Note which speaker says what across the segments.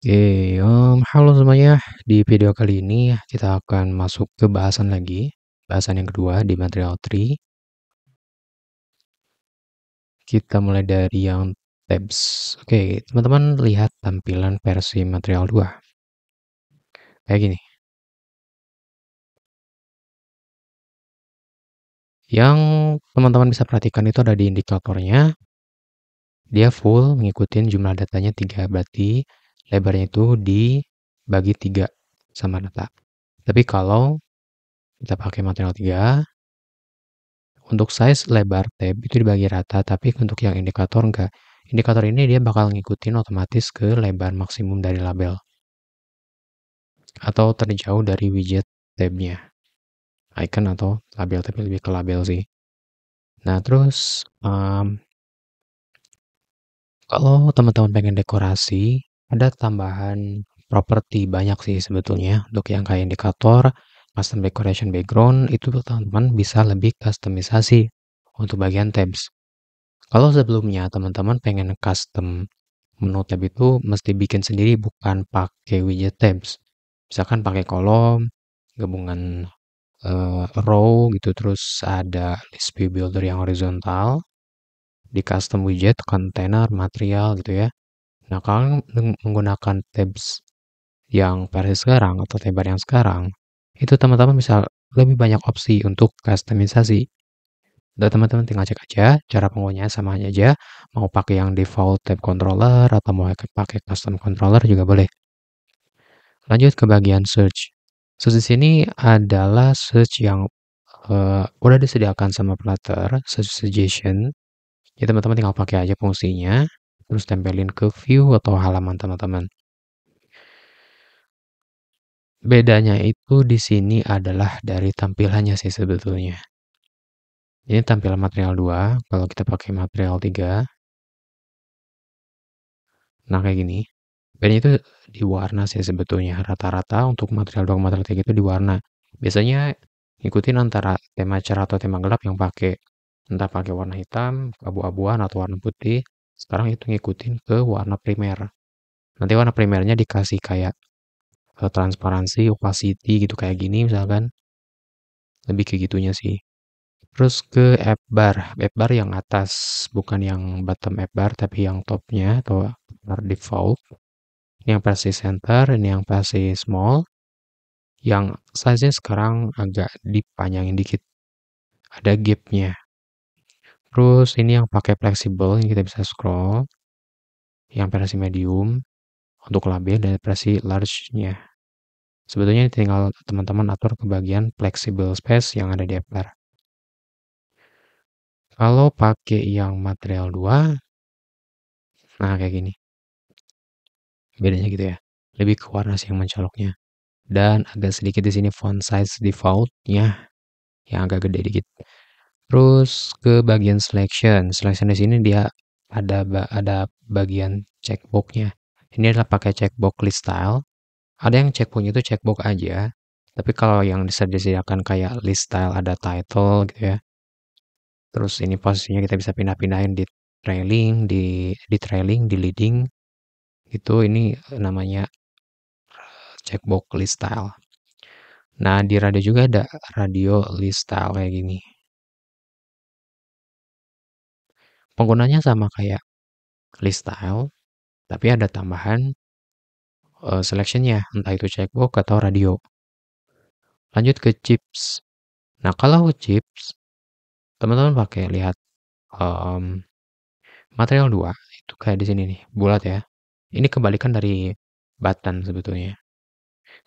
Speaker 1: Oke, halo semuanya. Di video kali ini kita akan masuk ke bahasan lagi, bahasan yang kedua di material tree. Kita mulai dari yang tabs. Oke, teman-teman lihat tampilan versi material 2. Kayak gini. Yang teman-teman bisa perhatikan itu ada di indikatornya, dia full ngikutin jumlah datanya 3, berarti lebarnya itu dibagi 3 sama data. Tapi kalau kita pakai material 3, untuk size lebar tab itu dibagi rata, tapi untuk yang indikator enggak. Indikator ini dia bakal ngikutin otomatis ke lebar maksimum dari label. Atau terjauh dari widget tabnya. Icon atau label, tapi lebih ke label sih. Nah, terus kalau teman-teman pengen dekorasi, ada tambahan properti banyak sih sebetulnya. Untuk yang kayak indikator, custom decoration background, itu teman-teman bisa lebih customisasi untuk bagian tabs. Kalau sebelumnya teman-teman pengen custom menu tab itu mesti bikin sendiri, bukan pakai widget tabs. Misalkan pakai kolom, gabungan row gitu, terus ada list view builder yang horizontal, di custom widget, container, material gitu ya. Nah, kalau menggunakan tabs yang versi sekarang atau tab yang sekarang, itu teman-teman bisa lebih banyak opsi untuk customisasi. Dan teman-teman tinggal cek aja, cara penggunaannya sama aja. Mau pakai yang default tab controller atau mau pakai custom controller juga boleh. Lanjut ke bagian search. Search di sini adalah search yang udah disediakan sama Flutter, search suggestion. Jadi teman-teman tinggal pakai aja fungsinya, terus tempelin ke view atau halaman teman-teman. Bedanya itu di sini adalah dari tampilannya sih sebetulnya. Ini tampilan material 2, kalau kita pakai material 3. Nah, kayak gini. Bedanya itu di warna sih sebetulnya. Rata-rata untuk material 2 material 3 itu di warna. Biasanya ngikutin antara tema cerah atau tema gelap yang pakai entah pakai warna hitam, abu-abuan atau warna putih. Sekarang itu ngikutin ke warna primer. Nanti warna primernya dikasih kayak transparansi, opacity gitu kayak gini misalkan. Lebih ke gitunya sih. Terus ke app bar yang atas, bukan yang bottom app bar, tapi yang topnya atau bar default. Ini yang versi center, ini yang versi small. Yang size-nya sekarang agak dipanjangin dikit. Ada gap-nya. Terus ini yang pakai fleksibel, yang kita bisa scroll. Yang versi medium untuk label dan versi large-nya. Sebetulnya tinggal teman-teman atur ke bagian flexible space yang ada di app bar. Kalau pakai yang material 2, nah kayak gini. Bedanya gitu ya. Lebih ke warna sih yang mencoloknya. Dan agak sedikit di sini font size default-nya yang agak gede dikit. Terus ke bagian selection. Selection di sini dia ada bagian checkbox-nya. Ini adalah pakai checkbox list style. Ada yang checkbox itu checkbox aja. Tapi kalau yang disediakan kayak list style ada title gitu ya. Terus ini posisinya kita bisa pindah-pindahin di trailing, di trailing, di leading. Itu ini namanya checkbox list style. Nah, di radio juga ada radio list style kayak gini. Penggunanya sama kayak list style, tapi ada tambahan selectionnya, entah itu checkbox atau radio. Lanjut ke chips. Nah, kalau chips, teman-teman pakai lihat material 2, itu kayak di sini nih, bulat ya. Ini kebalikan dari button sebetulnya.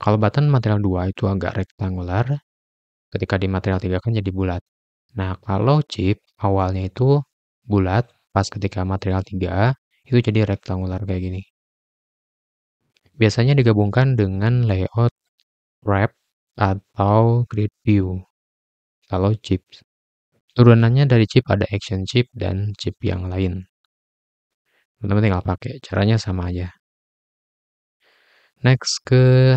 Speaker 1: Kalau button material 2 itu agak rektangular, ketika di material 3 kan jadi bulat. Nah, kalau chip awalnya itu bulat, pas ketika material 3 itu jadi rektangular kayak gini. Biasanya digabungkan dengan layout wrap atau grid view. Kalau chip, turunannya dari chip ada action chip dan chip yang lain. Teman-teman tinggal pakai, caranya sama aja. Next ke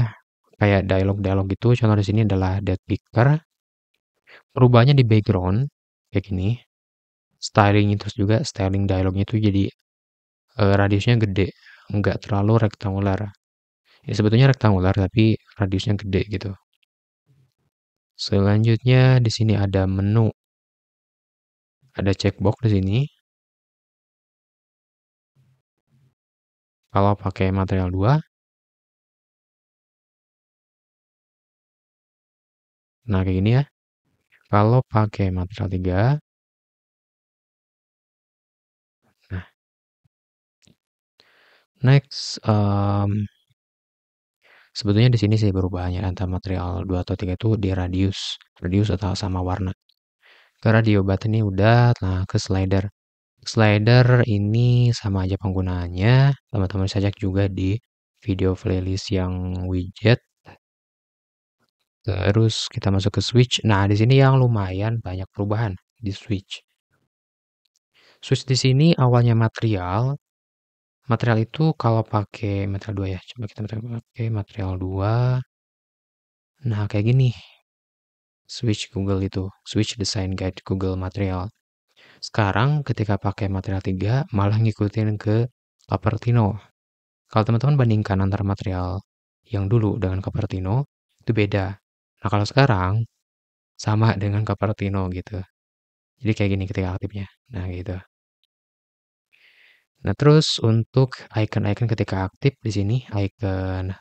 Speaker 1: kayak dialog-dialog gitu, contoh di sini adalah dead picker. Perubahannya di background kayak gini. Styling terus juga styling dialognya itu jadi radiusnya gede, nggak terlalu rektangular. Ya sebetulnya rektangular tapi radiusnya gede gitu. Selanjutnya di sini ada menu, ada checkbox di sini. Kalau pakai material 2, nah kayak gini ya. Kalau pakai material 3, nah next, sebetulnya di sini sih perubahannya antara material 2 atau 3 itu di radius atau sama warna. Ke radio button ini udah, nah ke slider. Slider ini sama aja penggunaannya, teman-teman bisa cek juga di video playlist yang widget. Terus kita masuk ke switch. Nah, di sini yang lumayan banyak perubahan di switch. Switch di sini awalnya material. Material itu kalau pakai material 2 ya. Coba kita pakai material 2. Nah, kayak gini. Switch Google itu. Switch Design Guide Google Material. Sekarang ketika pakai material 3 malah ngikutin ke Cupertino. Kalau teman-teman bandingkan antara material yang dulu dengan Cupertino, itu beda. Nah, kalau sekarang sama dengan Cupertino gitu. Jadi kayak gini ketika aktifnya. Nah, gitu. Nah, terus untuk icon-icon ketika aktif di sini, icon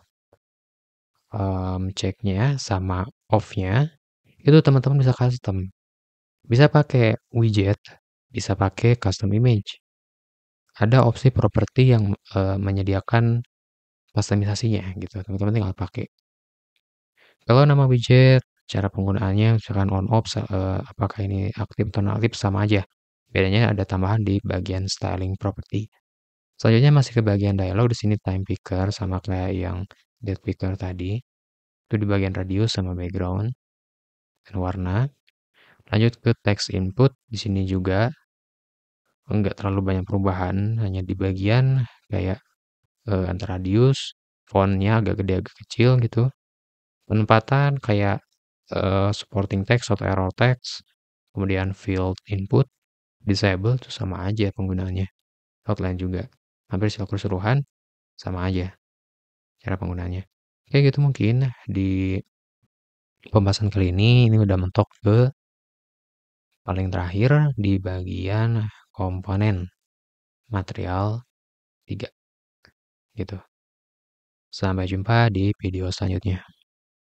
Speaker 1: check-nya sama off-nya, itu teman-teman bisa custom. Bisa pakai widget, bisa pakai custom image. Ada opsi properti yang menyediakan kustomisasinya gitu. Teman-teman tinggal pakai. Kalau nama widget, cara penggunaannya misalkan on off, apakah ini aktif atau non aktif sama aja. Bedanya ada tambahan di bagian styling property. Selanjutnya masih ke bagian dialog di sini time picker sama kayak yang date picker tadi. Itu di bagian radius sama background dan warna. Lanjut ke text input di sini juga enggak terlalu banyak perubahan, hanya di bagian kayak antara radius, fontnya agak gede agak kecil gitu. Penempatan kayak supporting text atau error text, kemudian field input, disable itu sama aja penggunaannya. Outline juga. Hampir secara keseluruhan sama aja cara penggunaannya. Kayak gitu mungkin di pembahasan kali ini udah mentok ke paling terakhir di bagian komponen material 3 gitu. Sampai jumpa di video selanjutnya.